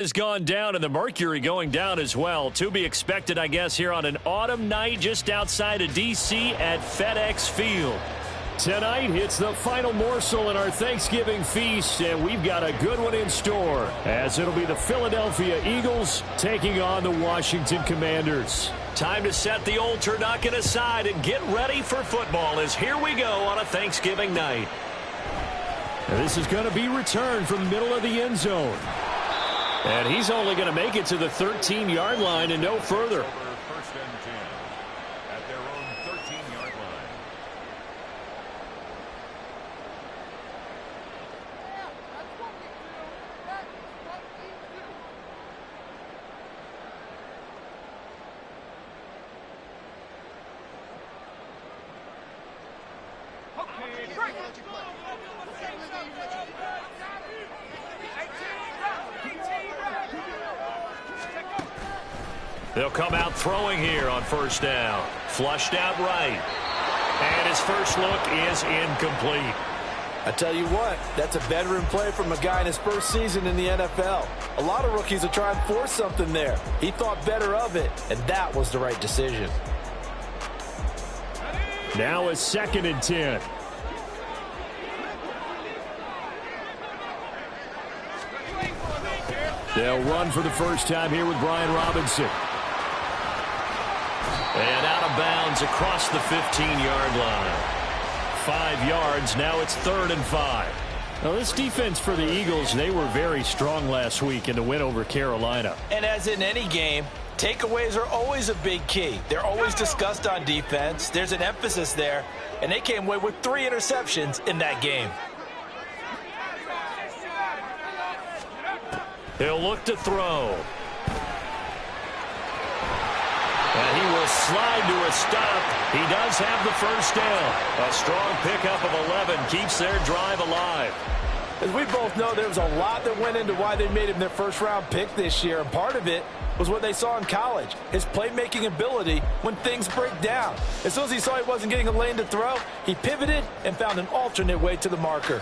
Has gone down and the mercury going down as well. To be expected, I guess, here on an autumn night just outside of D.C. at FedEx Field. Tonight, it's the final morsel in our Thanksgiving feast, and we've got a good one in store, as it'll be the Philadelphia Eagles taking on the Washington Commanders. Time to set the old turducken aside and get ready for football, as here we go on a Thanksgiving night. This is going to be returned from the middle of the end zone. And he's only going to make it to the 13-yard line and no further. First and 10 at their own 13-yard line. They'll come out throwing here on first down. Flushed out right. And his first look is incomplete. I tell you what, that's a veteran play from a guy in his first season in the NFL. A lot of rookies will try and force something there. He thought better of it, and that was the right decision. Now a 2nd and 10. They'll run for the first time here with Brian Robinson. And out of bounds across the 15-yard line. 5 yards. Now it's 3rd and 5. Now this defense for the Eagles, they were very strong last week in the win over Carolina. And as in any game, takeaways are always a big key. They're always discussed on defense. There's an emphasis there. And they came away with 3 interceptions in that game. He'll look to throw. And he will slide to a stop. He does have the first down. A strong pickup of 11 keeps their drive alive. As we both know, there was a lot that went into why they made him their first-round pick this year, and part of it was what they saw in college, his playmaking ability when things break down. As soon as he saw he wasn't getting a lane to throw, he pivoted and found an alternate way to the marker.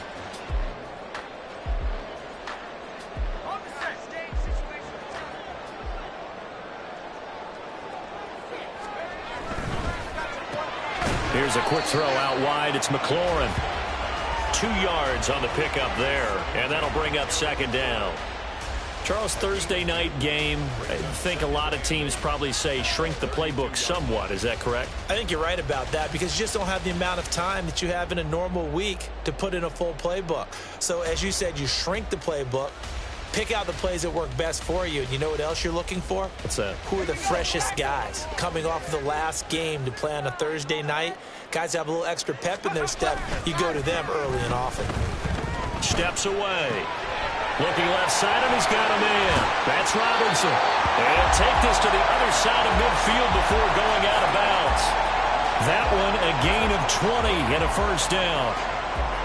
Here's a quick throw out wide. It's McLaurin. 2 yards on the pickup there, and that'll bring up 2nd down. Charles, Thursday night game, I think a lot of teams probably say shrink the playbook somewhat. Is that correct? I think you're right about that because you just don't have the amount of time that you have in a normal week to put in a full playbook. So as you said, you shrink the playbook. Pick out the plays that work best for you. And you know what else you're looking for? What's that? Who are the freshest guys? Coming off of the last game to play on a Thursday night, guys have a little extra pep in their step. You go to them early and often. Steps away. Looking left side, and he's got him in. That's Robinson. And take this to the other side of midfield before going out of bounds. That one a gain of 20 and a first down.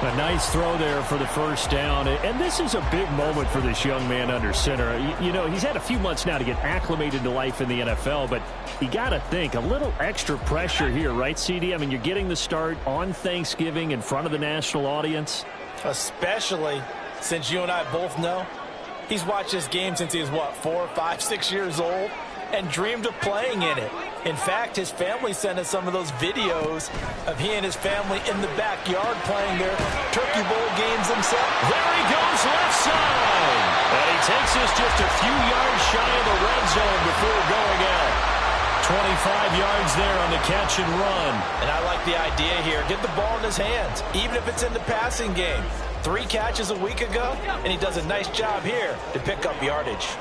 A nice throw there for the first down. And this is a big moment for this young man under center. You know, he's had a few months now to get acclimated to life in the NFL, but you got to think a little extra pressure here, right, CD? I mean, you're getting the start on Thanksgiving in front of the national audience. Especially since you and I both know he's watched this game since he was, 4, 5, 6 years old and dreamed of playing in it. In fact, his family sent us some of those videos of he and his family in the backyard playing their Turkey Bowl games themselves. There he goes left side. And he takes us just a few yards shy of the red zone before going out. 25 yards there on the catch and run. And I like the idea here. Get the ball in his hands, even if it's in the passing game. 3 catches a week ago, and he does a nice job here to pick up yardage.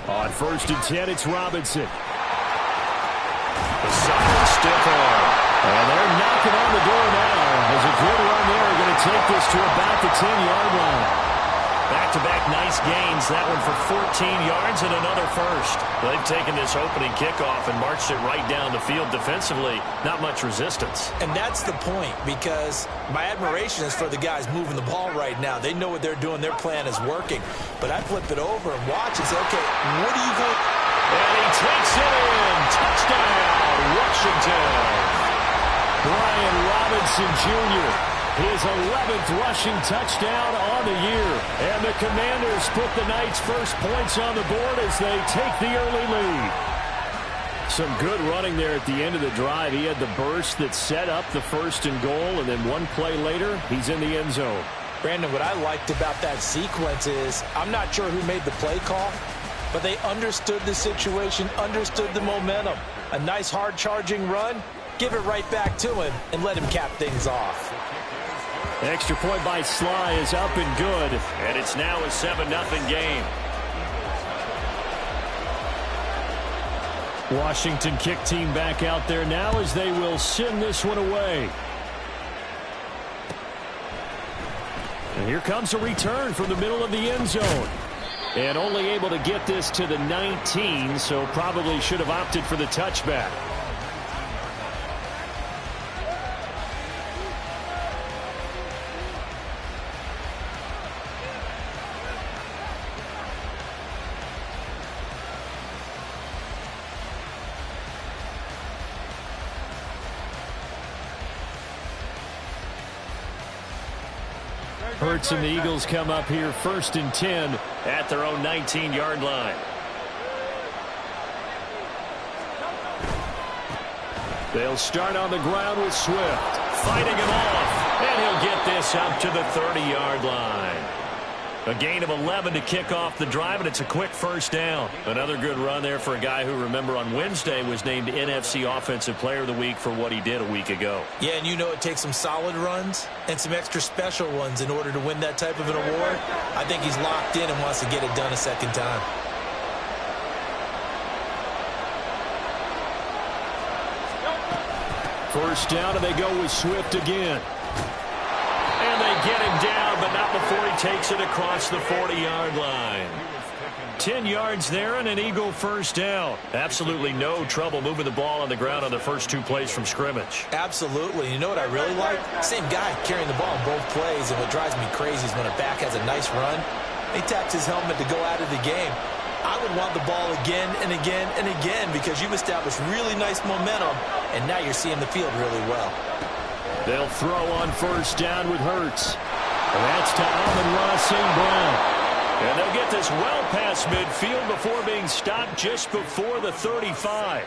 On 1st and 10, it's Robinson. The solid stiff arm. And they're knocking on the door now. As a good run there, going to take this to about the 10-yard line. Back-to-back nice gains. That one for 14 yards and another first. They've taken this opening kickoff and marched it right down the field defensively. Not much resistance. And that's the point, because my admiration is for the guys moving the ball right now. They know what they're doing. Their plan is working. But I flip it over and watch and say, okay, what are you going to... And he takes it in. Touchdown, Washington. Brian Robinson Jr. his 11th rushing touchdown on the year. And the Commanders put the Knights' first points on the board as they take the early lead. Some good running there at the end of the drive. He had the burst that set up the 1st and goal, and then one play later, he's in the end zone. Brandon, what I liked about that sequence is I'm not sure who made the play call, but they understood the situation, understood the momentum. A nice hard-charging run, give it right back to him, and let him cap things off. Extra point by Sly is up and good, and it's now a 7-0 game. Washington kick team back out there now as they will send this one away. And here comes a return from the middle of the end zone. And only able to get this to the 19, so probably should have opted for the touchback. Hurts and the Eagles come up here 1st and 10 at their own 19-yard line. They'll start on the ground with Swift. Fighting him off, and he'll get this up to the 30-yard line. A gain of 11 to kick off the drive, and it's a quick first down. Another good run there for a guy who, remember, on Wednesday was named NFC Offensive Player of the Week for what he did a week ago. Yeah, and you know it takes some solid runs and some extra special ones in order to win that type of an award. I think he's locked in and wants to get it done a second time. First down, and they go with Swift again. And they get him down, but not before he takes it across the 40-yard line. 10 yards there and an Eagle first down. Absolutely no trouble moving the ball on the ground on the first 2 plays from scrimmage. Absolutely. You know what I really like? Same guy carrying the ball in both plays, and what drives me crazy is when a back has a nice run, he taps his helmet to go out of the game. I would want the ball again and again and again because you've established really nice momentum, and now you're seeing the field really well. They'll throw on first down with Hurts. And that's to Amon-Ra St. Brown. And they'll get this well past midfield before being stopped just before the 35.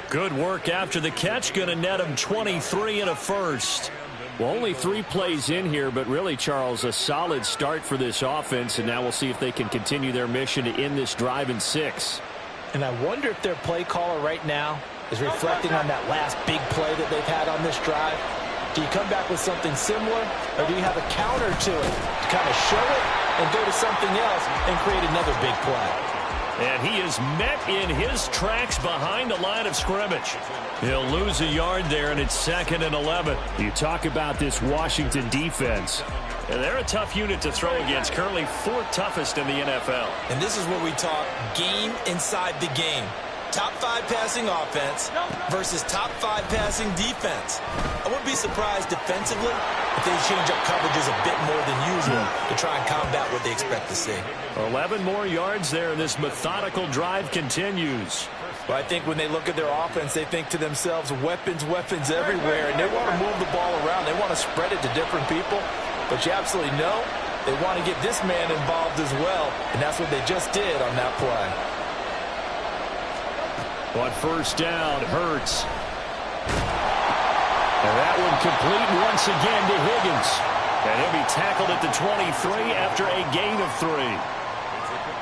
Good work after the catch. Going to net him 23 and a first. Well, only 3 plays in here, but really, Charles, a solid start for this offense. And now we'll see if they can continue their mission to end this drive in 6. And I wonder if their play caller right now is reflecting on that last big play that they've had on this drive. Do you come back with something similar, or do you have a counter to it to kind of show it and go to something else and create another big play? And he is met in his tracks behind the line of scrimmage. He'll lose a yard there, and it's 2nd and 11. You talk about this Washington defense. And they're a tough unit to throw against, currently 4th toughest in the NFL. And this is where we talk game inside the game. Top 5 passing offense versus top 5 passing defense. I wouldn't be surprised defensively if they change up coverages a bit more than usual to try and combat what they expect to see. 11 more yards there, and this methodical drive continues. Well, I think when they look at their offense, they think to themselves, weapons, weapons everywhere, and they want to move the ball around. They want to spread it to different people, but you absolutely know they want to get this man involved as well, and that's what they just did on that play. On first down, Hurts. And that one complete once again to Higgins. And he'll be tackled at the 23 after a gain of 3.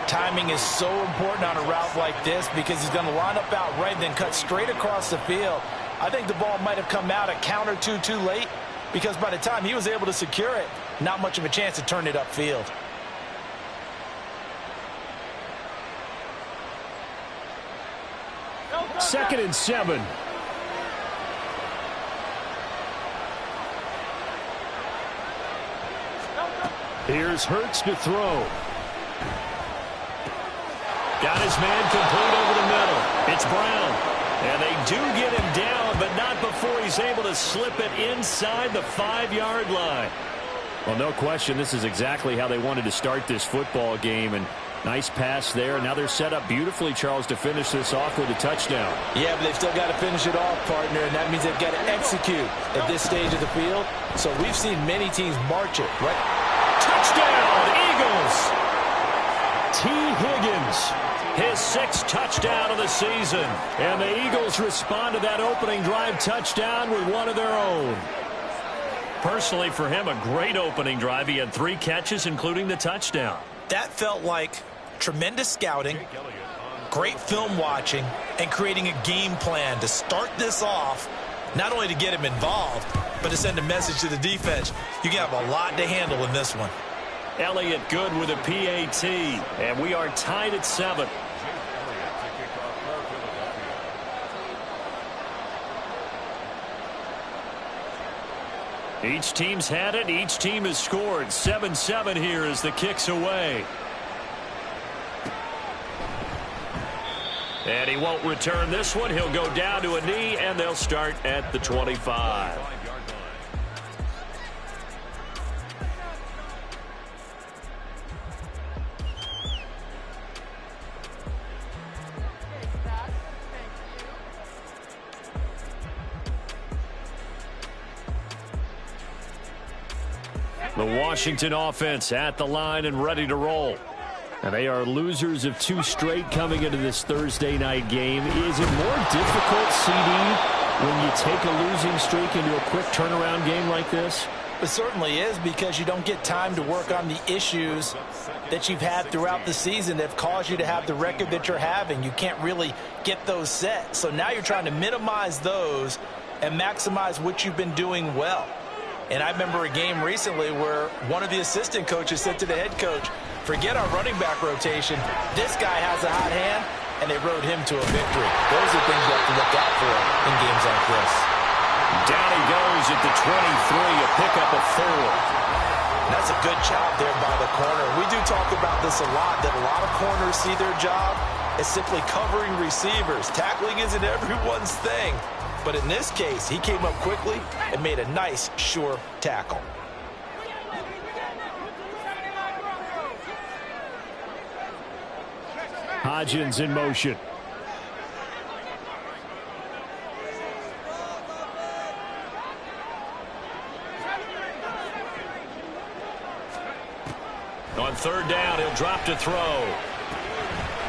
Timing is so important on a route like this because he's going to line up out right, then cut straight across the field. I think the ball might have come out a count or two too late because by the time he was able to secure it, not much of a chance to turn it upfield. Second and 7. Here's Hurts to throw. Got his man complete over the middle. It's Brown. And they do get him down, but not before he's able to slip it inside the 5-yard line. Well, no question, this is exactly how they wanted to start this football game. And Nice pass there. Now they're set up beautifully, Charles, to finish this off with a touchdown. Yeah, but they've still got to finish it off, partner, and that means they've got to execute at this stage of the field. So we've seen many teams march it, right? Touchdown, Eagles! T. Higgins, his 6th touchdown of the season. And the Eagles respond to that opening drive touchdown with one of their own. Personally, for him, a great opening drive. He had 3 catches, including the touchdown. That felt like tremendous scouting, great film watching, and creating a game plan to start this off, not only to get him involved, but to send a message to the defense. You have a lot to handle in this one. Elliott good with a PAT, and we are tied at 7. Each team's had it. Each team has scored. 7-7 here as the kick's away. And he won't return this one. He'll go down to a knee, and they'll start at the 25. The Washington offense at the line and ready to roll. And they are losers of 2 straight coming into this Thursday night game. Is it more difficult, CD, when you take a losing streak into a quick turnaround game like this? It certainly is, because you don't get time to work on the issues that you've had throughout the season that have caused you to have the record that you're having. You can't really get those set. So now you're trying to minimize those and maximize what you've been doing well. And I remember a game recently where one of the assistant coaches said to the head coach, forget our running back rotation. This guy has a hot hand, and they rode him to a victory. Those are things you have to look out for in games like this. Down he goes at the 23, a pickup of 4. That's a good job there by the corner. We do talk about this a lot, that a lot of corners see their job as simply covering receivers. Tackling isn't everyone's thing. But in this case, he came up quickly and made a nice, sure tackle. Hodgins in motion. On 3rd down, he'll drop to throw.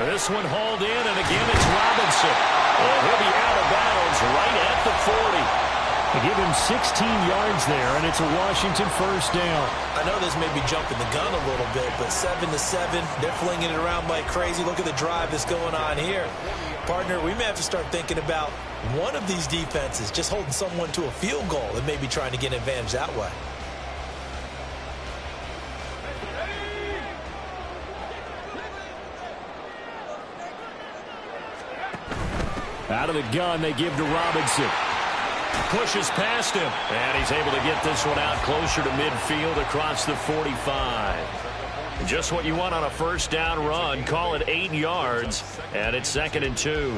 This one hauled in, and again it's Robinson. Oh, he'll be out of bounds right at the 40. They give him 16 yards there, and it's a Washington 1st down. I know this may be jumping the gun a little bit, but 7-7, they're flinging it around like crazy. Look at the drive that's going on here. Partner, we may have to start thinking about one of these defenses just holding someone to a field goal and maybe trying to get an advantage that way. Out of the gun, they give to Robinson. Pushes past him, and he's able to get this one out closer to midfield across the 45. Just what you want on a 1st down run. Call it 8 yards, and it's 2nd and 2.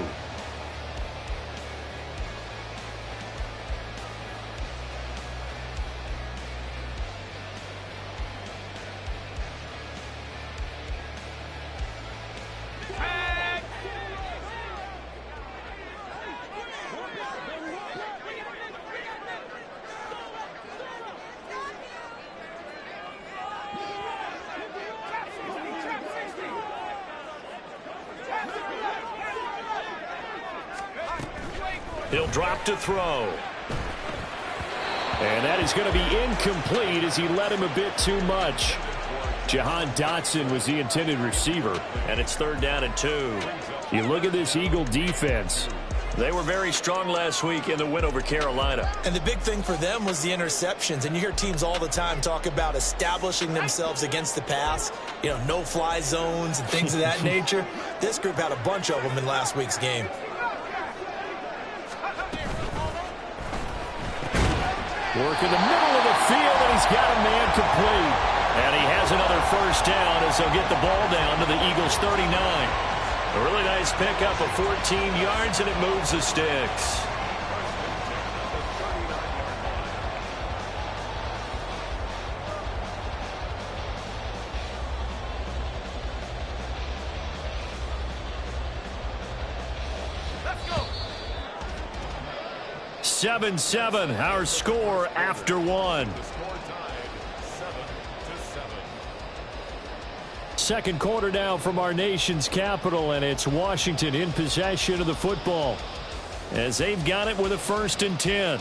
He'll drop to throw. And that is going to be incomplete as he led him a bit too much. Jahan Dotson was the intended receiver, and it's 3rd down and 2. You look at this Eagle defense. They were very strong last week in the win over Carolina. And the big thing for them was the interceptions. And you hear teams all the time talk about establishing themselves against the pass, you know, no-fly zones and things of that nature. This group had a bunch of them in last week's game. Work in the middle of the field, and he's got a man complete. And he has another 1st down as they'll get the ball down to the Eagles' 39. A really nice pickup of 14 yards, and it moves the sticks. 7-7, our score after one. The score tied 7-7. Second quarter now from our nation's capital, and it's Washington in possession of the football as they've got it with a 1st and 10.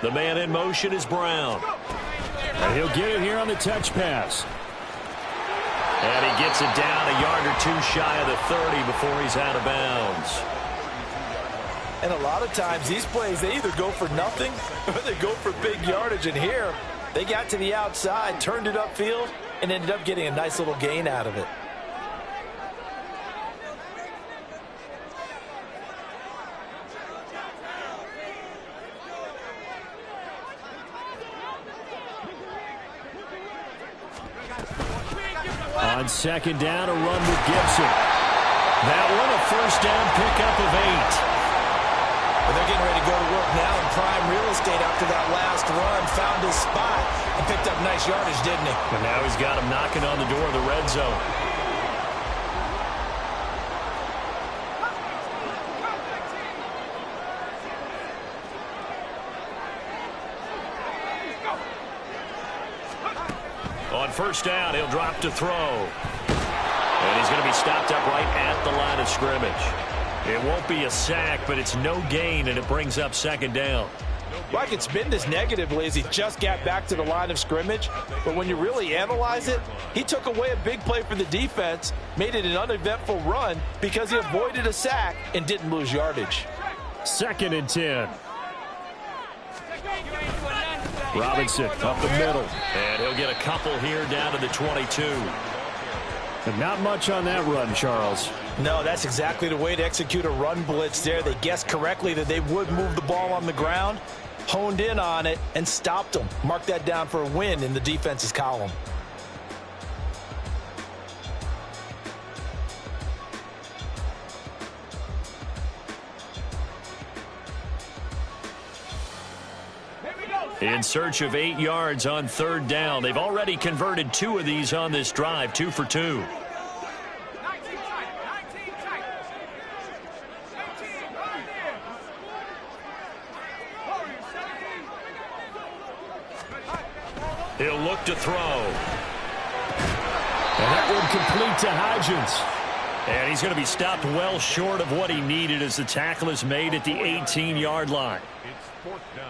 The man in motion is Brown. And he'll get it here on the touch pass. And he gets it down a yard or two shy of the 30 before he's out of bounds. And a lot of times these plays, they either go for nothing or they go for big yardage. And here, they got to the outside, turned it upfield, and ended up getting a nice little gain out of it. On second down, a run with Gibson. That one, a first down pickup of 8. Well, they're getting ready to go to work now in prime real estate after that last run. Found his spot and picked up nice yardage, didn't he? And now he's got him knocking on the door of the red zone. On first down, he'll drop to throw. And he's going to be stopped up right at the line of scrimmage. It won't be a sack, but it's no gain, and it brings up second down. Well, I could spin this negatively as he just got back to the line of scrimmage. But when you really analyze it, he took away a big play for the defense, made it an uneventful run because he avoided a sack and didn't lose yardage. 2nd and 10. Robinson up the middle. And he'll get a couple here down to the 22. But not much on that run, Charles. No, that's exactly the way to execute a run blitz there. They guessed correctly that they would move the ball on the ground, honed in on it, and stopped them. Mark that down for a win in the defense's column. In search of 8 yards on third down. They've already converted 2 of these on this drive, 2 for 2. He'll look to throw. And that one complete to Hodgins. And he's going to be stopped well short of what he needed as the tackle is made at the 18-yard line.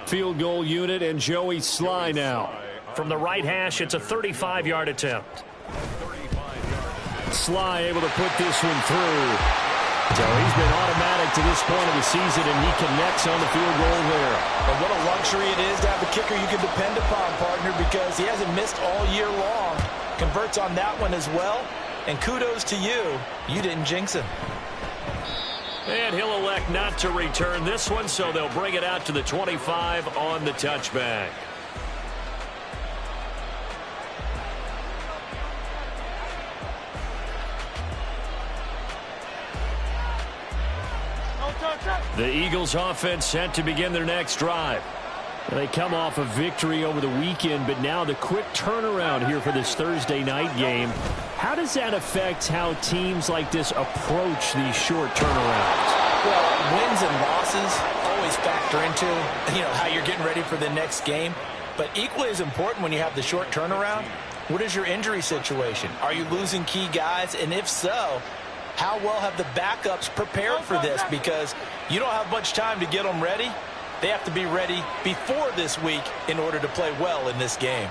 Field goal unit and Joey Sly now. From the right hash, it's a 35-yard attempt. Sly able to put this one through. So he's been automatic to this point of the season, and he connects on the field goal there. And what a luxury it is to have a kicker you can depend upon, partner, because he hasn't missed all year long. Converts on that one as well. And kudos to you. You didn't jinx him. And he'll elect not to return this one, so they'll bring it out to the 25 on the touchback. The Eagles offense set to begin their next drive. They come off a victory over the weekend, but now the quick turnaround here for this Thursday night game. How does that affect how teams like this approach these short turnarounds? Well, wins and losses always factor into, how you're getting ready for the next game. But equally as important when you have the short turnaround, what is your injury situation? Are you losing key guys? And if so, how well have the backups prepared for this? Because you don't have much time to get them ready. They have to be ready before this week in order to play well in this game.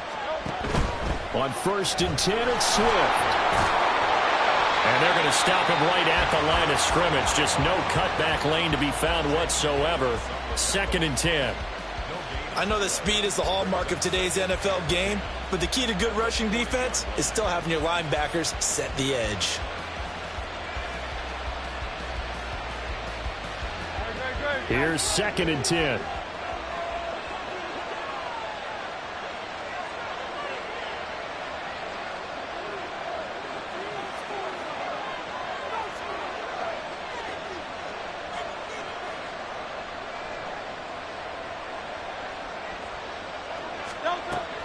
On 1st and 10, it's Swift. And they're going to stop him right at the line of scrimmage. Just no cutback lane to be found whatsoever. 2nd and 10. I know that speed is the hallmark of today's NFL game, but the key to good rushing defense is still having your linebackers set the edge. Here's 2nd and 10.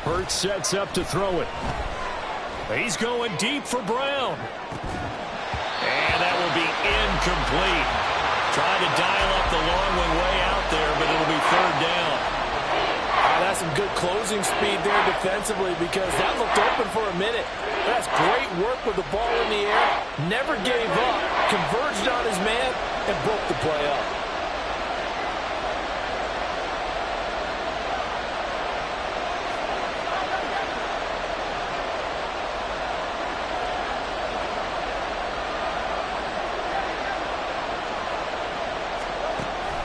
Hurts sets up to throw it. He's going deep for Brown. And that will be incomplete. Trying to dial up the long one way out there, but it'll be 3rd down. That's some good closing speed there defensively because that looked open for a minute. That's great work with the ball in the air. Never gave up. Converged on his man and broke the play up.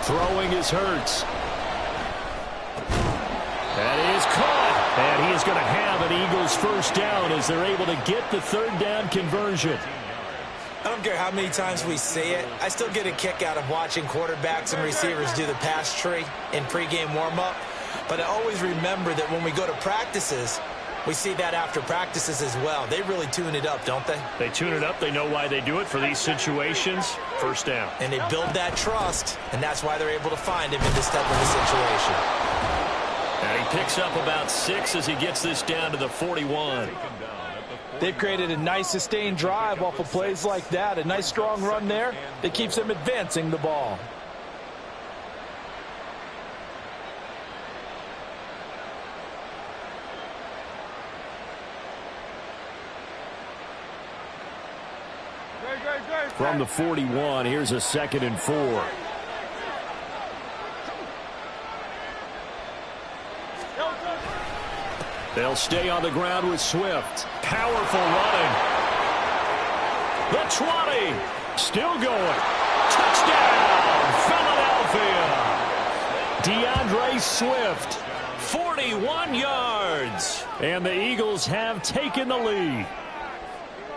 Throwing is Hurts. That is caught. And he is going to have an Eagles 1st down as they're able to get the 3rd down conversion. I don't care how many times we say it. I still get a kick out of watching quarterbacks and receivers do the pass tree in pregame warm-up. But I always remember that when we go to practices, we see that after practices as well. They really tune it up, don't they? They tune it up. They know why they do it for these situations. 1st down. And they build that trust, and that's why they're able to find him in this type of a situation. And he picks up about 6 as he gets this down to the 41. They've created a nice sustained drive off of plays like that. A nice strong run there that keeps them advancing the ball. From the 41, here's a 2nd and 4. They'll stay on the ground with Swift. Powerful running. The 20. Still going. Touchdown, Philadelphia. DeAndre Swift, 41 yards. And the Eagles have taken the lead.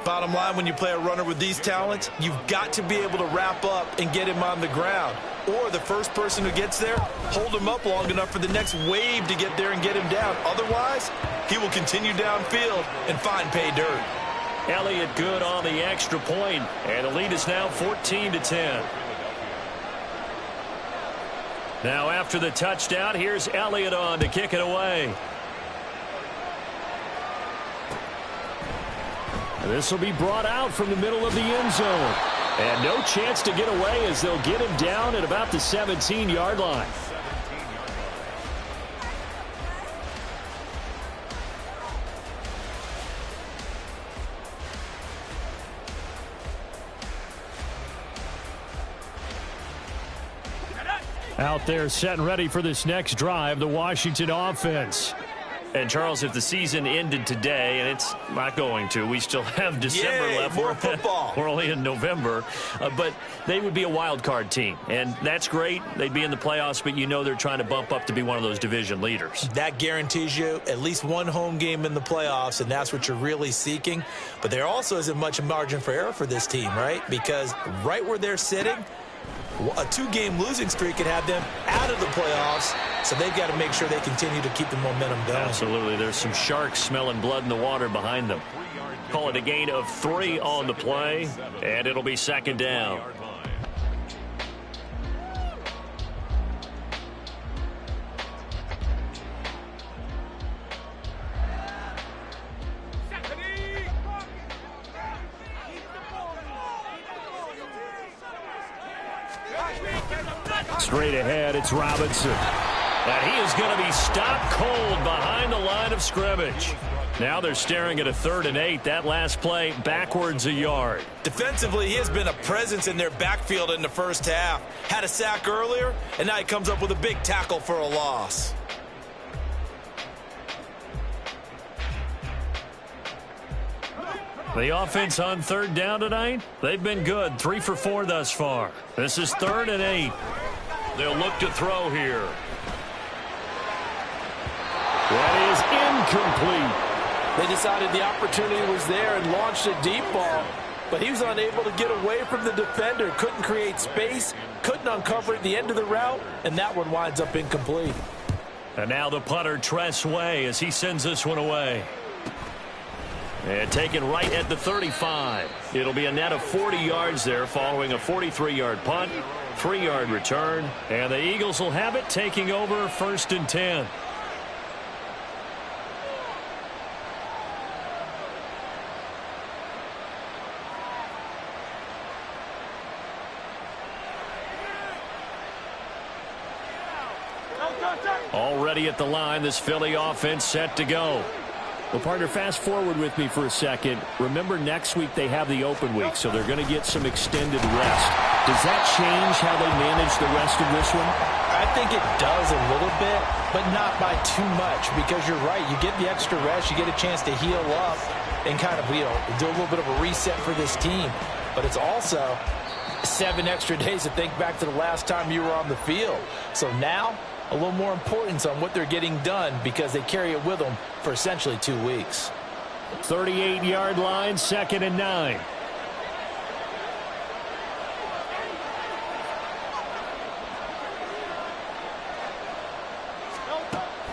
Bottom line, when you play a runner with these talents, you've got to be able to wrap up and get him on the ground. Or the first person who gets there, hold him up long enough for the next wave to get there and get him down. Otherwise, he will continue downfield and find pay dirt. Elliott good on the extra point, and the lead is now 14-10. Now after the touchdown, here's Elliott on to kick it away. This will be brought out from the middle of the end zone. And no chance to get away as they'll get him down at about the 17-yard line. Out there set and ready for this next drive, the Washington offense. And, Charles, if the season ended today, and it's not going to, we still have December left. More football. We're only in November. But they would be a wild card team. And that's great. They'd be in the playoffs, but you know they're trying to bump up to be one of those division leaders. That guarantees you at least one home game in the playoffs, and that's what you're really seeking. But there also isn't much margin for error for this team, right? Because right where they're sitting, a 2-game losing streak could have them out of the playoffs, so they've got to make sure they continue to keep the momentum going. Absolutely. There's some sharks smelling blood in the water behind them. Call it a gain of 3 on the play, and it'll be 2nd down. Straight ahead, it's Robinson. And he is going to be stopped cold behind the line of scrimmage. Now they're staring at a 3rd and 8. That last play, backwards a yard. Defensively, he has been a presence in their backfield in the first half. Had a sack earlier, and now he comes up with a big tackle for a loss. The offense on 3rd down tonight, they've been good. 3 for 4 thus far. This is 3rd and 8. They'll look to throw here. That is incomplete. They decided the opportunity was there and launched a deep ball. but he was unable to get away from the defender, couldn't create space, couldn't uncover at the end of the route, and that one winds up incomplete. And now the punter, Tress Way, as he sends this one away. And taken right at the 35. It'll be a net of 40 yards there following a 43-yard punt, 3-yard return, and the Eagles will have it taking over 1st and 10. Already at the line, this Philly offense set to go. Well, partner, fast forward with me for a second. Remember, next week they have the open week, so they're going to get some extended rest. Does that change how they manage the rest of this one? I think it does a little bit, but not by too much, because you're right. You get the extra rest, you get a chance to heal up and kind of, do a little bit of a reset for this team. But it's also 7 extra days to think back to the last time you were on the field. So now, a little more importance on what they're getting done because they carry it with them for essentially 2 weeks. 38-yard line, 2nd and 9.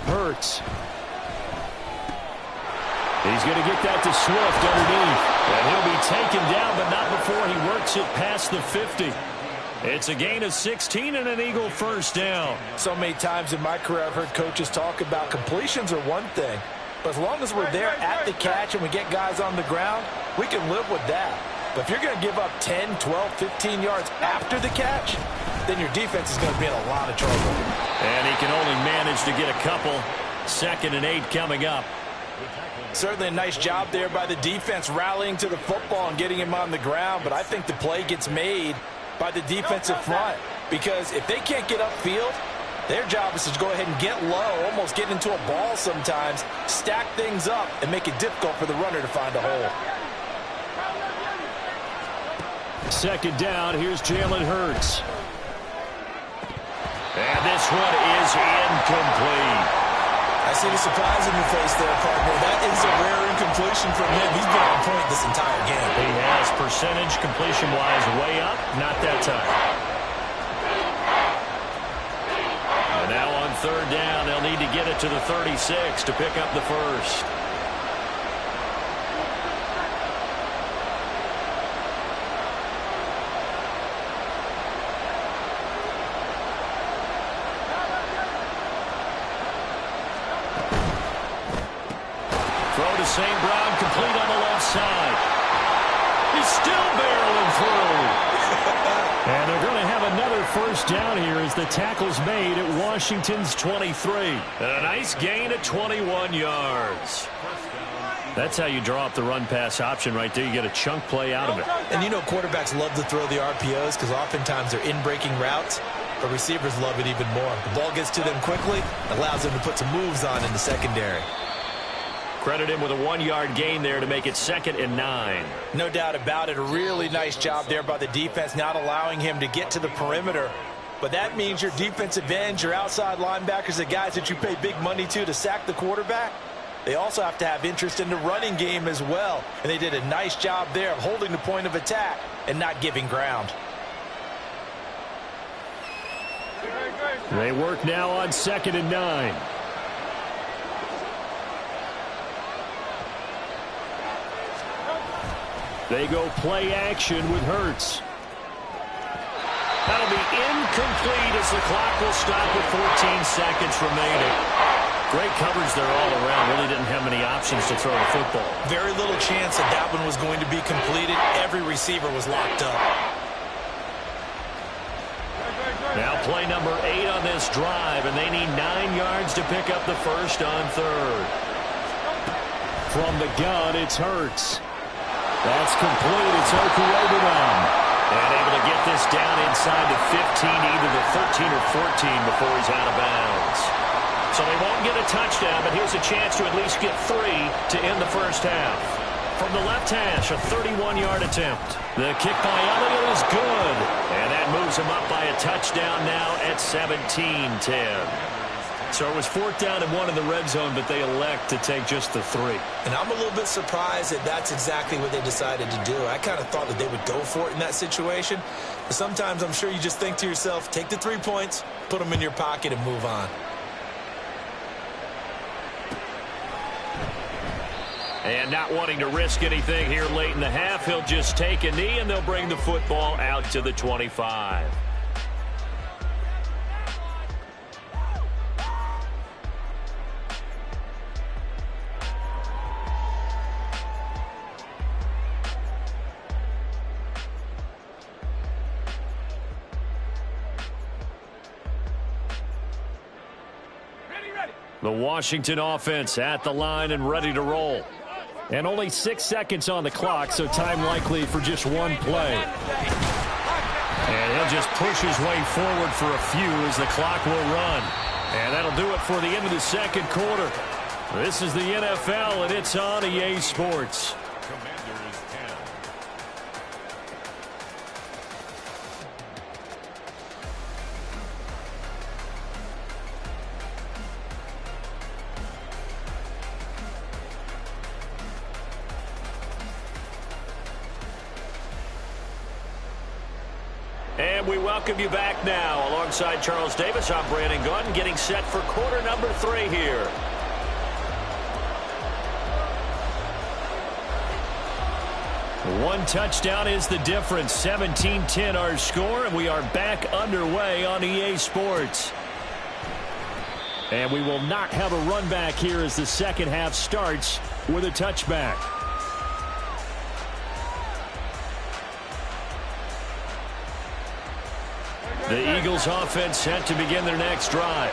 Hurts. He's going to get that to Swift underneath. And he'll be taken down, but not before he works it past the 50. It's a gain of 16 and an Eagle first down. So many times in my career I've heard coaches talk about completions are one thing, but as long as we're there at the catch and we get guys on the ground, we can live with that. But if you're going to give up 10, 12, 15 yards after the catch, then your defense is going to be in a lot of trouble. And he can only manage to get a couple. 2nd and 8 coming up. Certainly a nice job there by the defense rallying to the football and getting him on the ground, but I think the play gets made by the defensive front, because if they can't get upfield, their job is to go ahead and get low, almost get into a ball sometimes, stack things up, and make it difficult for the runner to find a hole. 2nd down, here's Jalen Hurts. And this one is incomplete. I see the surprise in your face there, partner. That is a rare incompletion from him. He's been on point this entire game. He has percentage completion-wise way up, not that time. And now on 3rd down, they'll need to get it to the 36 to pick up the first. St. Brown complete on the left side. He's still barreling through. And they're going to have another first down here as the tackle's made at Washington's 23. And a nice gain at 21 yards. That's how you draw up the run-pass option right there. You get a chunk play out of it. And you know quarterbacks love to throw the RPOs because oftentimes they're in-breaking routes. But receivers love it even more. The ball gets to them quickly, allows them to put some moves on in the secondary. Credit him with a 1-yard gain there to make it 2nd and 9. No doubt about it. A really nice job there by the defense, not allowing him to get to the perimeter. But that means your defensive ends, your outside linebackers, the guys that you pay big money to sack the quarterback, they also have to have interest in the running game as well. And they did a nice job there of holding the point of attack and not giving ground. They work now on 2nd and 9. They go play action with Hurts. That'll be incomplete as the clock will stop with 14 seconds remaining. Great coverage there all around. Really didn't have many options to throw the football. Very little chance that that one was going to be completed. Every receiver was locked up. Now play number 8 on this drive, and they need 9 yards to pick up the first on 3rd. From the gun, it's Hurts. That's complete. It's Okurobunan. And able to get this down inside the 15, either the 13 or 14 before he's out of bounds. So they won't get a touchdown, but here's a chance to at least get 3 to end the first half. From the left hash, a 31-yard attempt. The kick by Elliott is good. And that moves him up by a touchdown now at 17-10. So it was 4th down and 1 in the red zone, but they elect to take just the 3. And I'm a little bit surprised that that's exactly what they decided to do. I kind of thought that they would go for it in that situation. But sometimes I'm sure you just think to yourself, take the 3 points, put them in your pocket, and move on. And not wanting to risk anything here late in the half, he'll just take a knee, and they'll bring the football out to the 25. The Washington offense at the line and ready to roll. And only 6 seconds on the clock, so time likely for just one play. And he'll just push his way forward for a few as the clock will run. And that'll do it for the end of the second quarter. This is the NFL, and it's on EA Sports. Commanders 10. And we welcome you back now. Alongside Charles Davis, I'm Brandon Gunn, getting set for quarter number 3 here. One touchdown is the difference. 17-10 our score, and we are back underway on EA Sports. And we will not have a run back here as the second half starts with a touchback. The Eagles offense set to begin their next drive.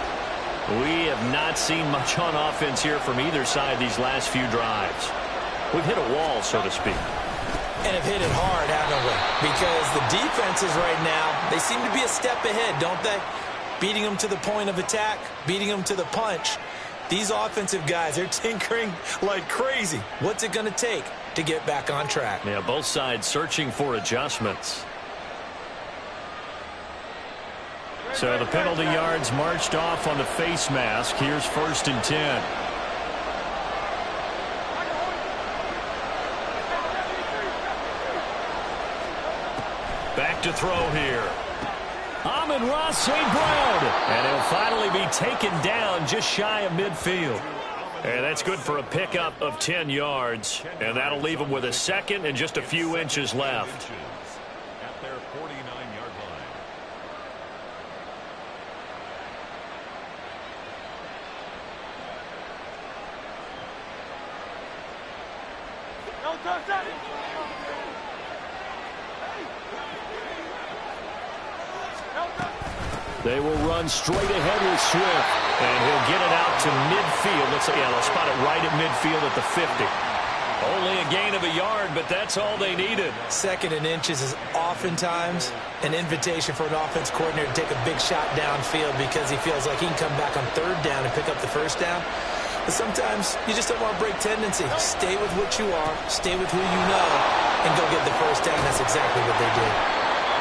We have not seen much on offense here from either side these last few drives. We've hit a wall, so to speak. And have hit it hard, haven't we? Because the defenses right now, they seem to be a step ahead, don't they? Beating them to the point of attack, beating them to the punch. These offensive guys, they're tinkering like crazy. What's it going to take to get back on track? Yeah, both sides searching for adjustments. So the penalty yards marched off on the face mask. Here's 1st and 10. Back to throw here. Amon-Ra St. Brown. And he'll finally be taken down just shy of midfield. And that's good for a pickup of 10 yards. And that'll leave him with a second and just a few inches left. At their 49-yard line. They will run straight ahead with Swift, and he'll get it out to midfield. Let's say, yeah, they'll spot it right at midfield at the 50. Only a gain of a yard, but that's all they needed. 2nd and inches is oftentimes an invitation for an offense coordinator to take a big shot downfield because he feels like he can come back on 3rd down and pick up the 1st down. But sometimes you just don't want to break tendency. Stay with what you are, stay with who you know, and go get the 1st down. That's exactly what they did.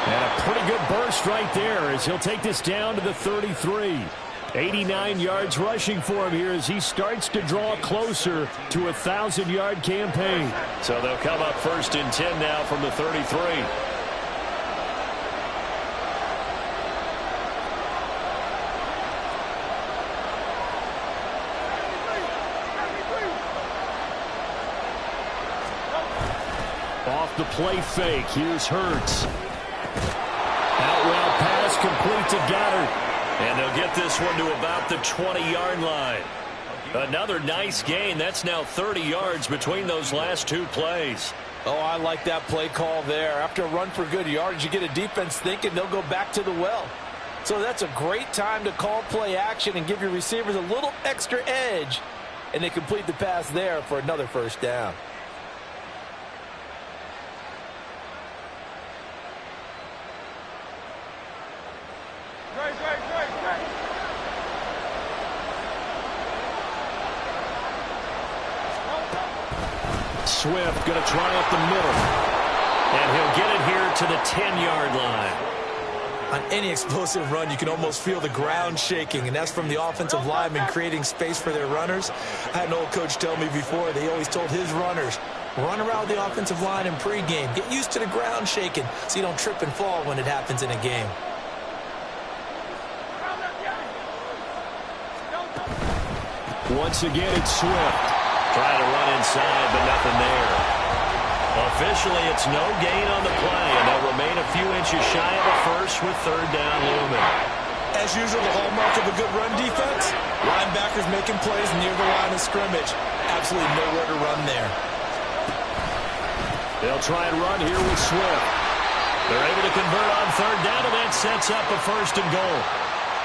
And a pretty good burst right there as he'll take this down to the 33. 89 yards rushing for him here as he starts to draw closer to a 1,000-yard campaign. So they'll come up 1st and 10 now from the 33. Off the play fake, here's Hurts. Out route pass complete to Goddard. And they'll get this one to about the 20-yard line. Another nice gain. That's now 30 yards between those last 2 plays. Oh, I like that play call there. After a run for good yards, you get a defense thinking they'll go back to the well. So that's a great time to call play action and give your receivers a little extra edge. And they complete the pass there for another 1st down. Swift going to try up the middle. And he'll get it here to the 10-yard line. On any explosive run, you can almost feel the ground shaking, and that's from the offensive linemen creating space for their runners. I had an old coach tell me before, they always told his runners, run around the offensive line in pregame. Get used to the ground shaking so you don't trip and fall when it happens in a game. Once again, it's Swift. Trying to run inside, but nothing there. Officially, it's no gain on the play, and they'll remain a few inches shy of a first with third down looming. As usual, the hallmark of a good run defense, linebackers making plays near the line of scrimmage. Absolutely nowhere to run there. They'll try and run here with Swift. They're able to convert on third down, and that sets up a first and goal.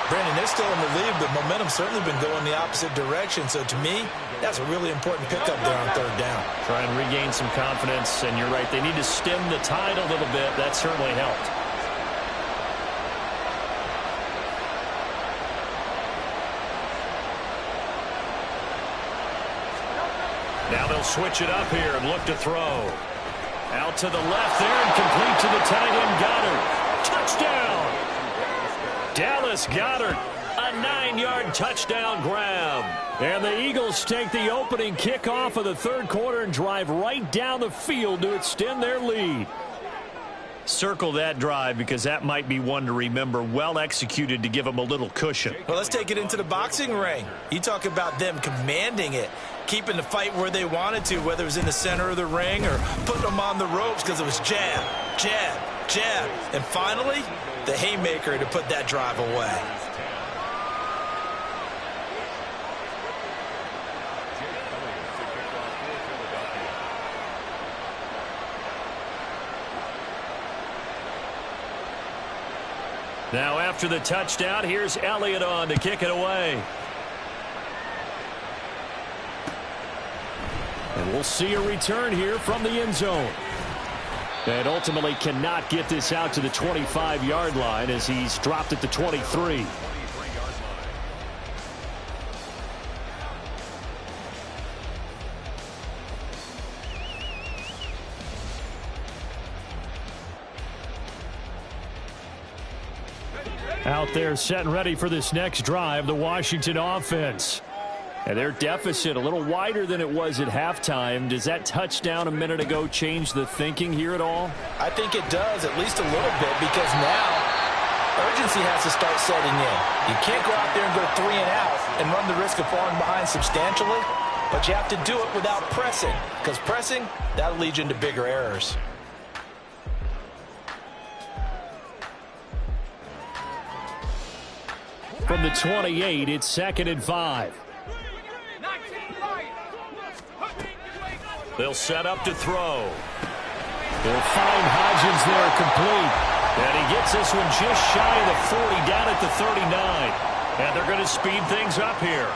Brandon, they're still in the lead, but momentum's certainly been going the opposite direction. So to me, that's a really important pickup there on third down. Try and regain some confidence, and you're right. They need to stem the tide a little bit. That certainly helped. Now they'll switch it up here and look to throw. Out to the left there and complete to the tight end Goddard. Touchdown! Dallas Goedert, a 9-yard touchdown grab. And the Eagles take the opening kickoff of the third quarter and drive right down the field to extend their lead. Circle that drive because that might be one to remember. Well executed to give them a little cushion. Well, let's take it into the boxing ring. You talk about them commanding it, keeping the fight where they wanted to, whether it was in the center of the ring or putting them on the ropes because it was jab, jab, jab. And finally, the haymaker to put that drive away. Now after the touchdown, here's Elliott on to kick it away. And we'll see a return here from the end zone. And ultimately cannot get this out to the 25-yard line as he's dropped at the 23. Out there set and ready for this next drive, the Washington offense. And their deficit a little wider than it was at halftime. Does that touchdown a minute ago change the thinking here at all? I think it does, at least a little bit, because now urgency has to start setting in. You can't go out there and go 3 and out and run the risk of falling behind substantially, but you have to do it without pressing, because pressing, that'll lead you into bigger errors. From the 28, it's 2nd and 5. They'll set up to throw. They'll find Hodgins there complete. And he gets this one just shy of the 40 down at the 39. And they're going to speed things up here.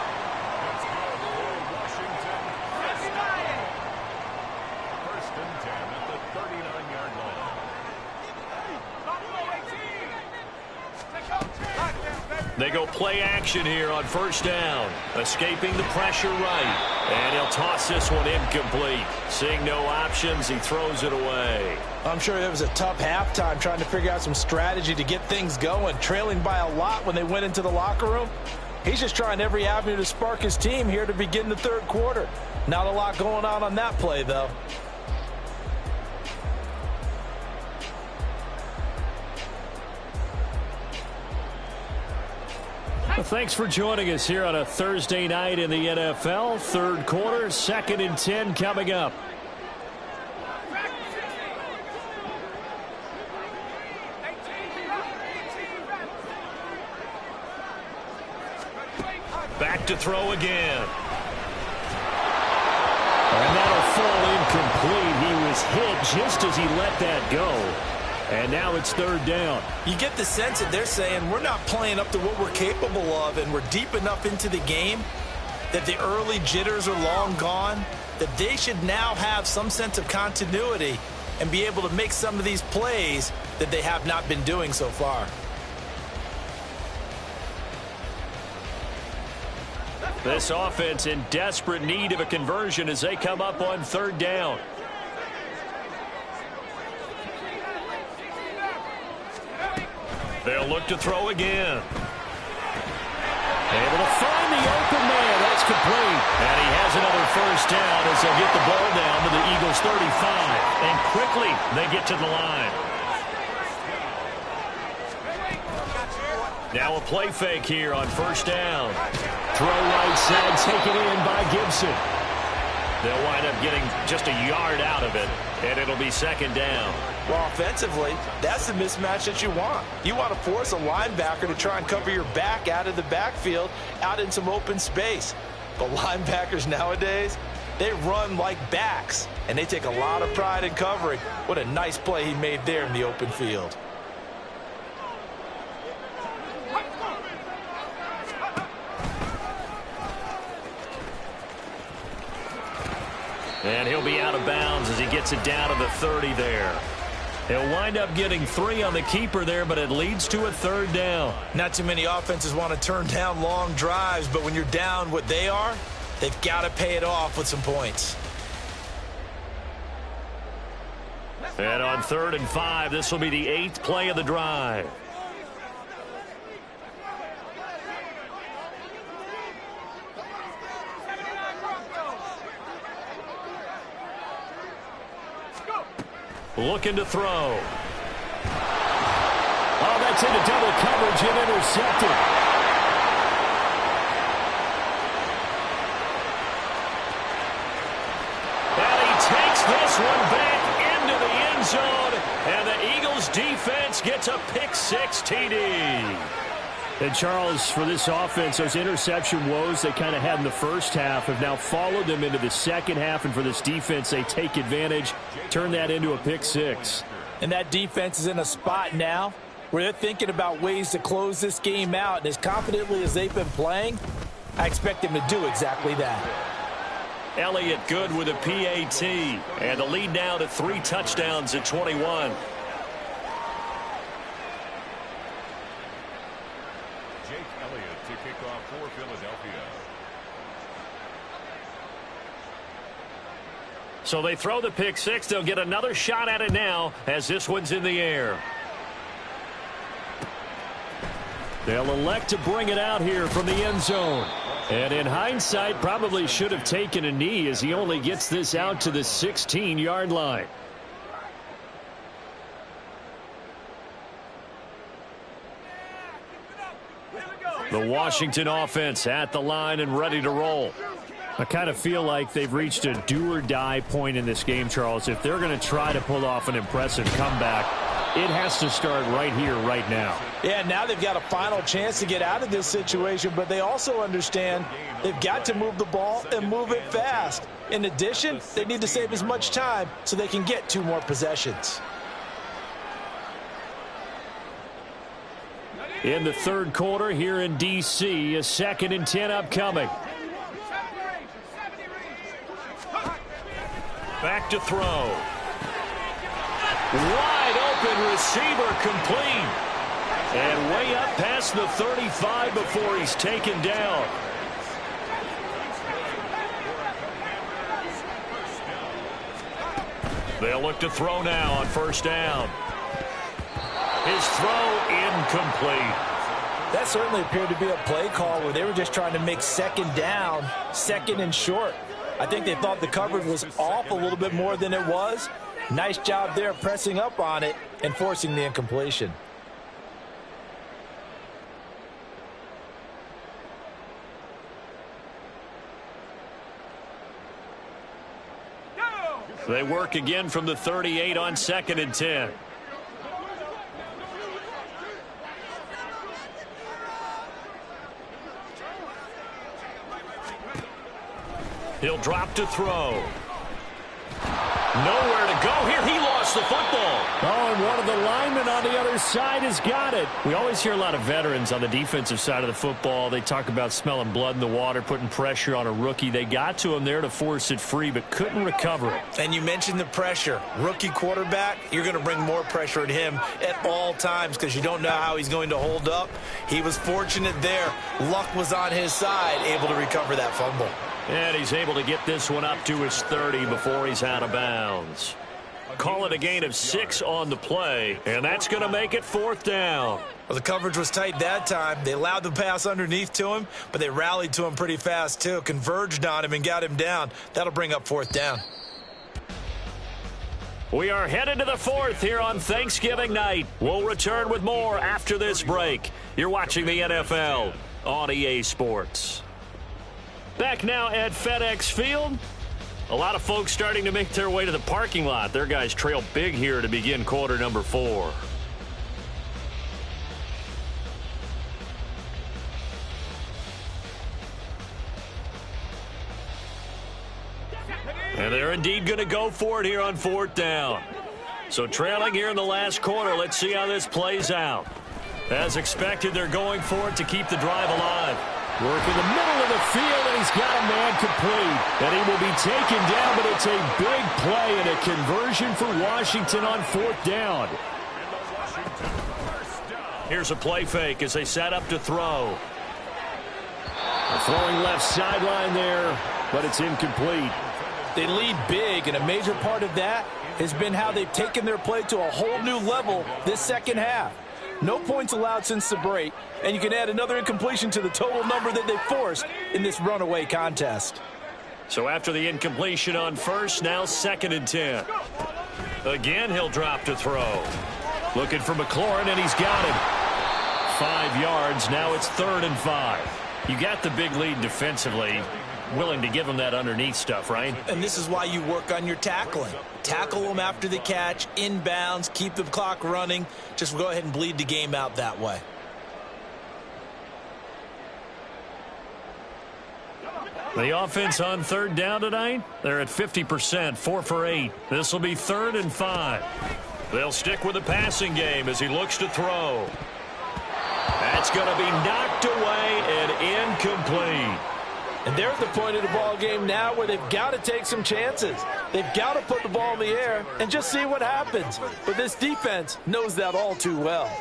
First and 10 at the 39-yard line. They go play action here on first down. Escaping the pressure right. And he'll toss this one incomplete. Seeing no options, he throws it away. I'm sure it was a tough halftime trying to figure out some strategy to get things going, trailing by a lot when they went into the locker room. He's just trying every avenue to spark his team here to begin the third quarter. Not a lot going on that play, though. Well, thanks for joining us here on a Thursday night in the NFL. Third quarter, 2nd and 10 coming up. Back to throw again. And that'll fall incomplete. He was hit just as he let that go. And now it's third down. You get the sense that they're saying we're not playing up to what we're capable of, and we're deep enough into the game that the early jitters are long gone, that they should now have some sense of continuity and be able to make some of these plays that they have not been doing so far. This offense in desperate need of a conversion as they come up on third down. They'll look to throw again. Able to find the open man. That's complete. And he has another first down as they'll get the ball down to the Eagles' 35. And quickly, they get to the line. Now a play fake here on first down. Throw right side, taken in by Gibson. They'll wind up getting just a yard out of it, and it'll be second down. Well, offensively, that's the mismatch that you want. You want to force a linebacker to try and cover your back out of the backfield, out in some open space. But linebackers nowadays, they run like backs, and they take a lot of pride in covering. What a nice play he made there in the open field. And he'll be out of bounds as he gets it down to the 30 there. He'll wind up getting 3 on the keeper there, but it leads to a third down. Not too many offenses want to turn down long drives, but when you're down what they are, they've got to pay it off with some points. And on 3rd and 5, this will be the 8th play of the drive. Looking to throw. Oh, that's into double coverage and intercepted. And he takes this one back into the end zone. And the Eagles defense gets a pick-6 TD. And, Charles, for this offense, those interception woes they kind of had in the first half have now followed them into the second half. And for this defense, they take advantage, turn that into a pick-6. And that defense is in a spot now where they're thinking about ways to close this game out. And as confidently as they've been playing, I expect them to do exactly that. Elliott good with a PAT. And the lead now to 3 touchdowns at 21. To kick off for Philadelphia. So they throw the pick-6. They'll get another shot at it now as this one's in the air. They'll elect to bring it out here from the end zone. And in hindsight, probably should have taken a knee as he only gets this out to the 16-yard line. The Washington offense at the line and ready to roll. I kind of feel like they've reached a do-or-die point in this game, Charles. If they're going to try to pull off an impressive comeback, it has to start right here, right now. Yeah, now they've got a final chance to get out of this situation, but they also understand they've got to move the ball and move it fast. In addition, they need to save as much time so they can get 2 more possessions. In the third quarter here in D.C., a 2nd and 10 upcoming. Back to throw. Wide open receiver complete. And way up past the 35 before he's taken down. They'll look to throw now on first down. His throw incomplete. That certainly appeared to be a play call where they were just trying to make second down, 2nd and short. I think they thought the coverage was off a little bit more than it was. Nice job there pressing up on it and forcing the incompletion. They work again from the 38 on 2nd and 10. He'll drop to throw. Nowhere to go here. He lost the football. Oh, and one of the linemen on the other side has got it. We always hear a lot of veterans on the defensive side of the football. They talk about smelling blood in the water, putting pressure on a rookie. They got to him there to force it free, but couldn't recover it. And you mentioned the pressure. Rookie quarterback, you're going to bring more pressure at him at all times because you don't know how he's going to hold up. He was fortunate there. Luck was on his side, able to recover that fumble. And he's able to get this one up to his 30 before he's out of bounds. Call it a gain of 6 on the play, and that's going to make it 4th down. Well, the coverage was tight that time. They allowed the pass underneath to him, but they rallied to him pretty fast, too. Converged on him and got him down. That'll bring up 4th down. We are headed to the 4th here on Thanksgiving night. We'll return with more after this break. You're watching the NFL on EA Sports. Back now at FedEx Field. A lot of folks starting to make their way to the parking lot. Their guys trail big here to begin quarter number 4. And they're indeed going to go for it here on 4th down. So trailing here in the last quarter, let's see how this plays out. As expected, they're going for it to keep the drive alive. Work in the middle of the field, and he's got a man complete. And he will be taken down, but it's a big play and a conversion for Washington on 4th down. Here's a play fake as they set up to throw. Throwing left sideline there, but it's incomplete. They lead big, and a major part of that has been how they've taken their play to a whole new level this second half. No points allowed since the break, and you can add another incompletion to the total number that they forced in this runaway contest. So after the incompletion on first, now 2nd and 10. Again, he'll drop to throw. Looking for McLaurin, and he's got him. 5 yards, now it's 3rd and 5. You got the big lead defensively. Willing to give them that underneath stuff, right? And this is why you work on your tackling. Tackle them after the catch, inbounds, keep the clock running. Just go ahead and bleed the game out that way. The offense on 3rd down tonight, they're at 50%, 4 for 8. This will be 3rd and 5. They'll stick with the passing game as he looks to throw. That's going to be knocked away and incomplete. And they're at the point of the ball game now where they've got to take some chances. They've got to put the ball in the air and just see what happens. But this defense knows that all too well.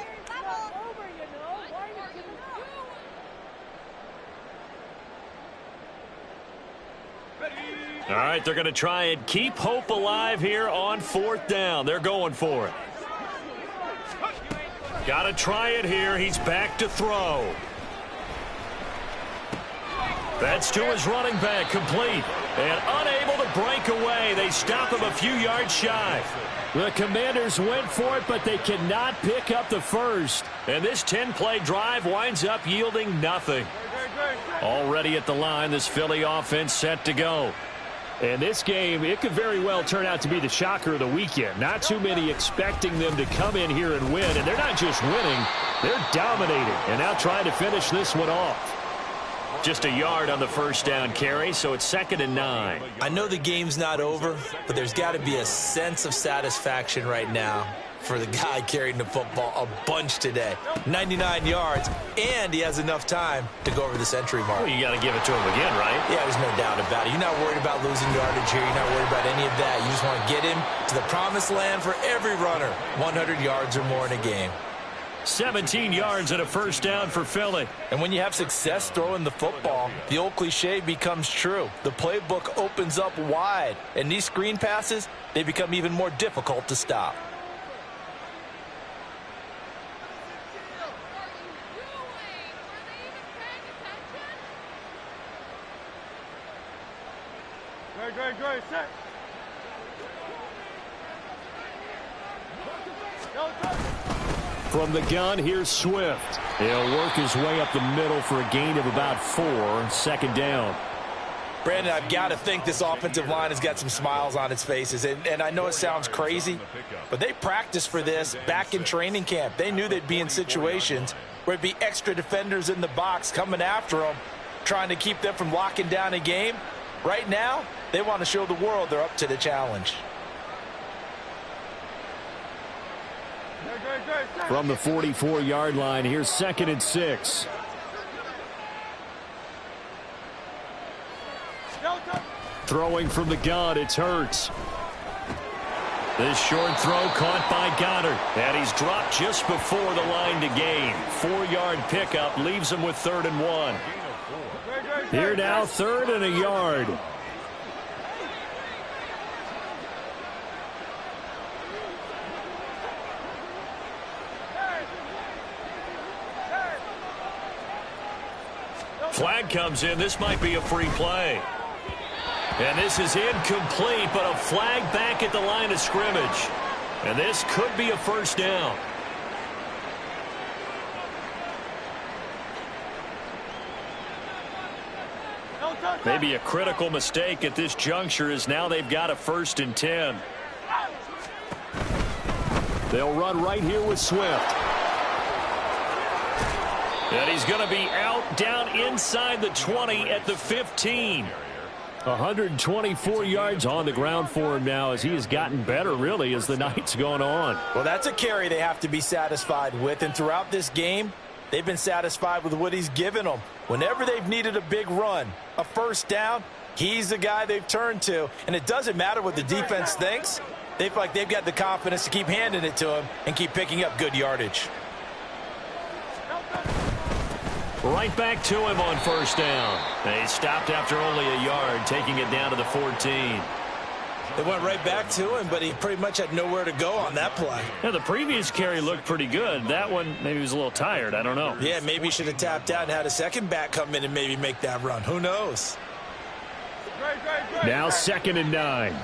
All right, they're going to try and keep hope alive here on 4th down. They're going for it. Got to try it here. He's back to throw. That's to his running back, complete. And unable to break away. They stop him a few yards shy. The Commanders went for it, but they cannot pick up the first. And this 10-play drive winds up yielding nothing. Already at the line, this Philly offense set to go. And this game, it could very well turn out to be the shocker of the weekend. Not too many expecting them to come in here and win. And they're not just winning, they're dominating. And now trying to finish this one off. Just a yard on the first down carry, so it's 2nd and 9. I know the game's not over, but there's got to be a sense of satisfaction right now for the guy carrying the football a bunch today. 99 yards, and he has enough time to go over the century mark. Well, you got to give it to him again, right? Yeah, there's no doubt about it. You're not worried about losing yardage here. You're not worried about any of that. You just want to get him to the promised land for every runner. 100 yards or more in a game. 17 yards and a first down for Philly. And when you have success throwing the football, the old cliche becomes true. The playbook opens up wide, and these screen passes, they become even more difficult to stop. Great, set. From the gun, here's Swift. He'll work his way up the middle for a gain of about 4, 2nd down. Brandon, I've got to think this offensive line has got some smiles on its faces. And I know it sounds crazy, but they practiced for this back in training camp. They knew they'd be in situations where it'd be extra defenders in the box coming after them, trying to keep them from locking down a game. Right now, they want to show the world they're up to the challenge. From the 44-yard line, here's 2nd and 6. Throwing from the gun, it's Hurts. This short throw caught by Goddard. And he's dropped just before the line to gain. 4-yard pickup leaves him with 3rd and 1. Here now, 3rd and a yard. flag comes in. This might be a free play. And this is incomplete, but a flag back at the line of scrimmage. And this could be a first down. Maybe a critical mistake at this juncture as now they've got a 1st and 10. They'll run right here with Swift. And he's going to be out down inside the 20 at the 15. 124 yards on the ground for him now as he has gotten better, really, as the night's gone on. Well, that's a carry they have to be satisfied with. And throughout this game, they've been satisfied with what he's given them. Whenever they've needed a big run, a first down, he's the guy they've turned to. And it doesn't matter what the defense thinks. They feel like they've got the confidence to keep handing it to him and keep picking up good yardage. Right back to him on 1st down. They stopped after only a yard, taking it down to the 14. They went right back to him, but he pretty much had nowhere to go on that play. Yeah, the previous carry looked pretty good. That one, maybe he was a little tired. I don't know. Yeah, maybe he should have tapped out and had a second back come in and maybe make that run. Who knows? Now 2nd and 9.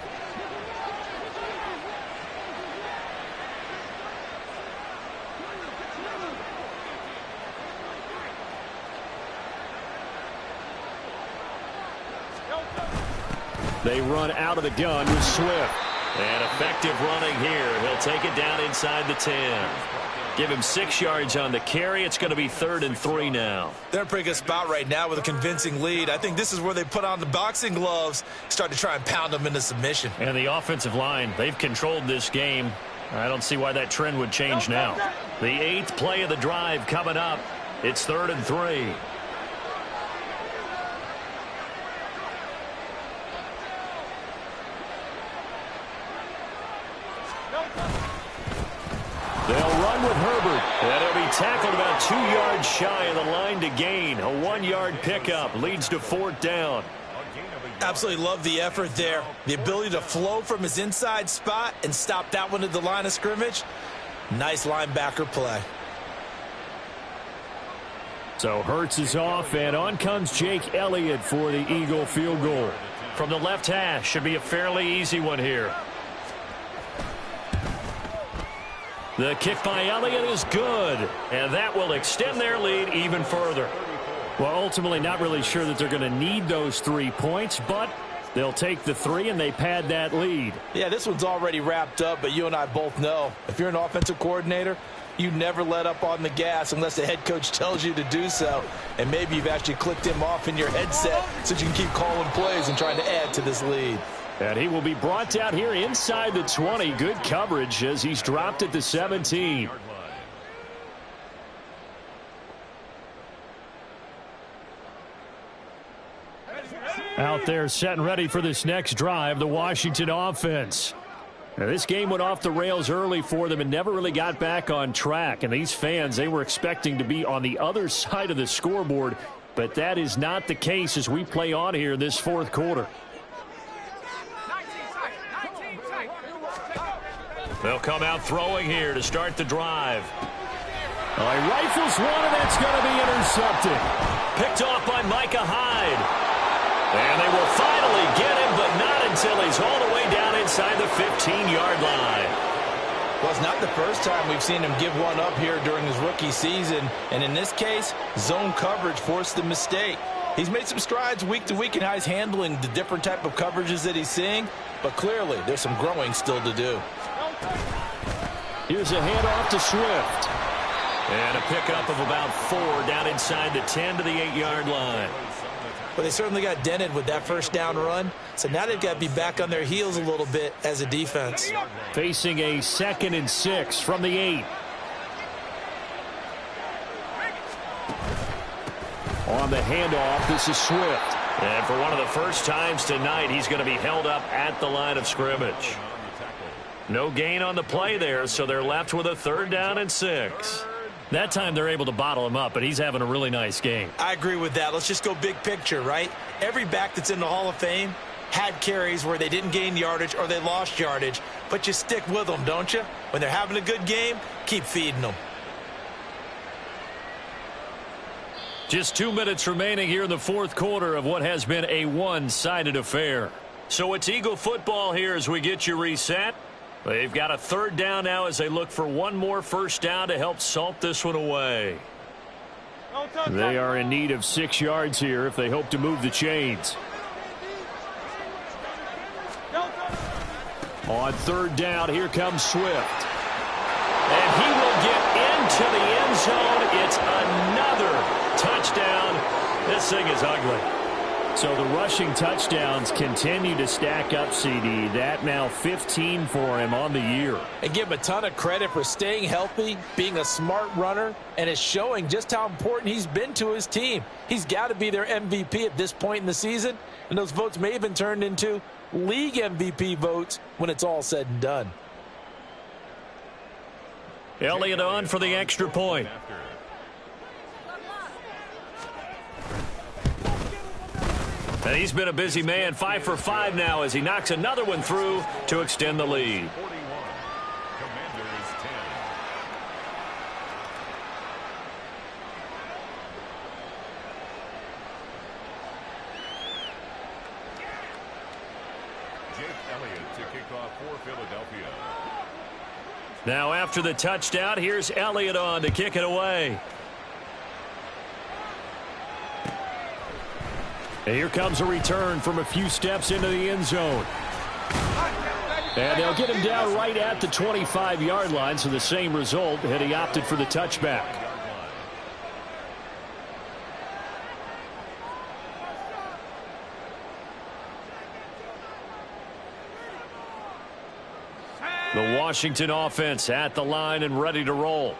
They run out of the gun with Swift. And effective running here. He'll take it down inside the 10. Give him 6 yards on the carry. It's going to be 3rd and 3 now. They're in a pretty good spot right now with a convincing lead. I think this is where they put on the boxing gloves, start to try and pound them into submission. And the offensive line, they've controlled this game. I don't see why that trend would change now. The 8th play of the drive coming up. It's 3rd and 3. They'll run with Herbert. And he'll be tackled about 2 yards shy of the line to gain. A 1-yard pickup leads to 4th down. Absolutely love the effort there. The ability to flow from his inside spot and stop that one at the line of scrimmage. Nice linebacker play. So Hurts is off, and on comes Jake Elliott for the Eagle field goal. From the left hash, should be a fairly easy one here. The kick by Elliott is good, and that will extend their lead even further. Well, ultimately not really sure that they're going to need those 3 points, but they'll take the 3 and they pad that lead. Yeah, this one's already wrapped up, but you and I both know if you're an offensive coordinator, you never let up on the gas unless the head coach tells you to do so. And maybe you've actually clicked him off in your headset so you can keep calling plays and trying to add to this lead. And he will be brought down here inside the 20. Good coverage as he's dropped at the 17. Out there set and ready for this next drive, the Washington offense. Now, this game went off the rails early for them and never really got back on track. And these fans, they were expecting to be on the other side of the scoreboard, but that is not the case as we play on here in this 4th quarter. They'll come out throwing here to start the drive. He rifles one, and that's going to be intercepted. Picked off by Micah Hyde. And they will finally get him, but not until he's all the way down inside the 15-yard line. Well, it's not the first time we've seen him give one up here during his rookie season. And in this case, zone coverage forced the mistake. He's made some strides week to week in how he's handling the different type of coverages that he's seeing. But clearly, there's some growing still to do. Here's a handoff to Swift. And a pickup of about 4 down inside the 10 to the 8-yard line. But they certainly got dented with that first down run. So now they've got to be back on their heels a little bit as a defense. Facing a 2nd and 6 from the 8. On the handoff, this is Swift. And for one of the first times tonight, he's going to be held up at the line of scrimmage. No gain on the play there, so they're left with a 3rd down and 6. That time they're able to bottle him up, but he's having a really nice game. I agree with that. Let's just go big picture, right? Every back that's in the Hall of Fame had carries where they didn't gain yardage or they lost yardage, but you stick with them, don't you? When they're having a good game, keep feeding them. Just 2 minutes remaining here in the fourth quarter of what has been a one-sided affair. So it's Eagle football here as we get you reset. They've got a third down now as they look for one more first down to help salt this one away. They are in need of 6 yards here if they hope to move the chains. On third down, here comes Swift. And he will get into the end zone. It's another touchdown. This thing is ugly. So the rushing touchdowns continue to stack up, CD. That now 15 for him on the year. And give him a ton of credit for staying healthy, being a smart runner, and it's showing just how important he's been to his team. He's got to be their MVP at this point in the season, and those votes may have been turned into league MVP votes when it's all said and done. Elliott on for the extra point. And he's been a busy man, 5 for 5 now as he knocks another one through to extend the lead. 41. Commanders 10. Jake Elliott to kick off for Philadelphia. Now after the touchdown, here's Elliott on to kick it away. And here comes a return from a few steps into the end zone. And they'll get him down right at the 25-yard line, so the same result, and he opted for the touchback. The Washington offense at the line and ready to roll.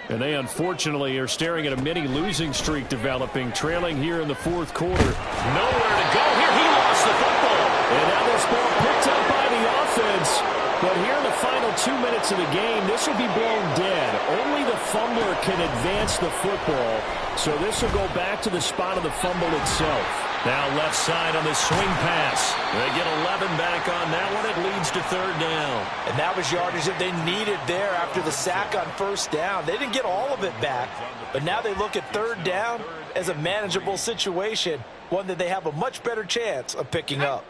And they unfortunately are staring at a mini losing streak developing, trailing here in the fourth quarter. Nowhere to go here. He lost the football. And now this ball picked up by the offense. But here in the final 2 minutes of the game, this will be blown dead. Only the fumbler can advance the football. So this will go back to the spot of the fumble itself. Now left side on the swing pass. They get 11 back on that one. It leads to third down. And that was yardage that they needed there after the sack on first down. They didn't get all of it back, but now they look at third down as a manageable situation, one that they have a much better chance of picking up.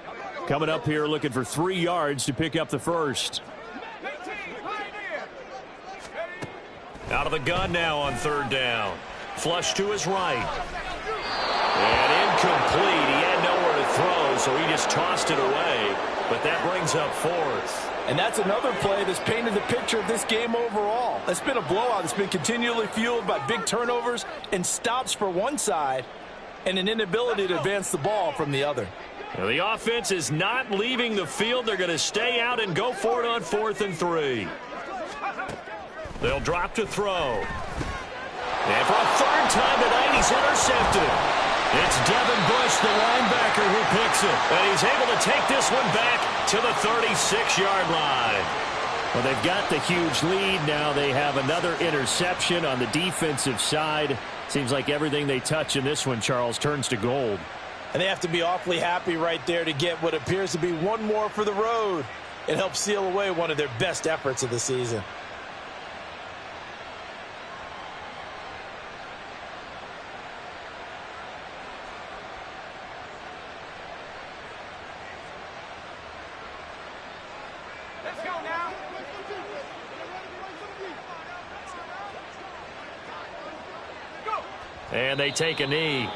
Coming up here looking for 3 yards to pick up the first. Out of the gun now on third down. Flush to his right. And incomplete. He had nowhere to throw, so he just tossed it away. But that brings up fourth. And that's another play that's painted the picture of this game overall. It's been a blowout. It's been continually fueled by big turnovers and stops for one side and an inability to advance the ball from the other. Now the offense is not leaving the field. They're going to stay out and go for it on 4th and 3. They'll drop to throw. And for a third time tonight, he's intercepted. It's Devin Bush, the linebacker, who picks it. And he's able to take this one back to the 36-yard line. Well, they've got the huge lead. Now they have another interception on the defensive side. Seems like everything they touch in this one, Charles, turns to gold. And they have to be awfully happy right there to get what appears to be one more for the road. It helps seal away one of their best efforts of the season. And they take a knee.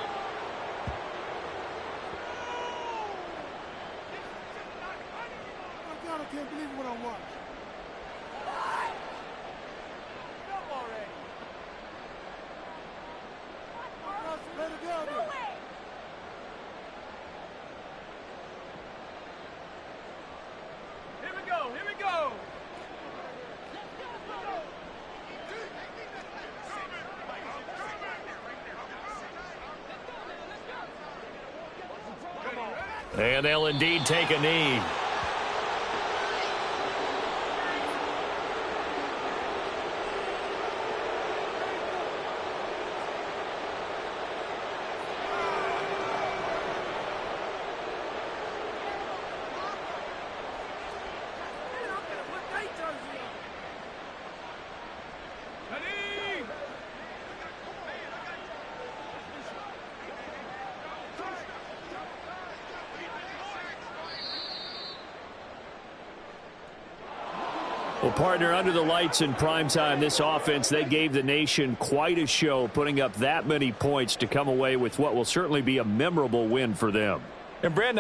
And they'll indeed take a knee. Well, partner, under the lights in primetime, this offense, they gave the nation quite a show, putting up that many points to come away with what will certainly be a memorable win for them. And Brandon,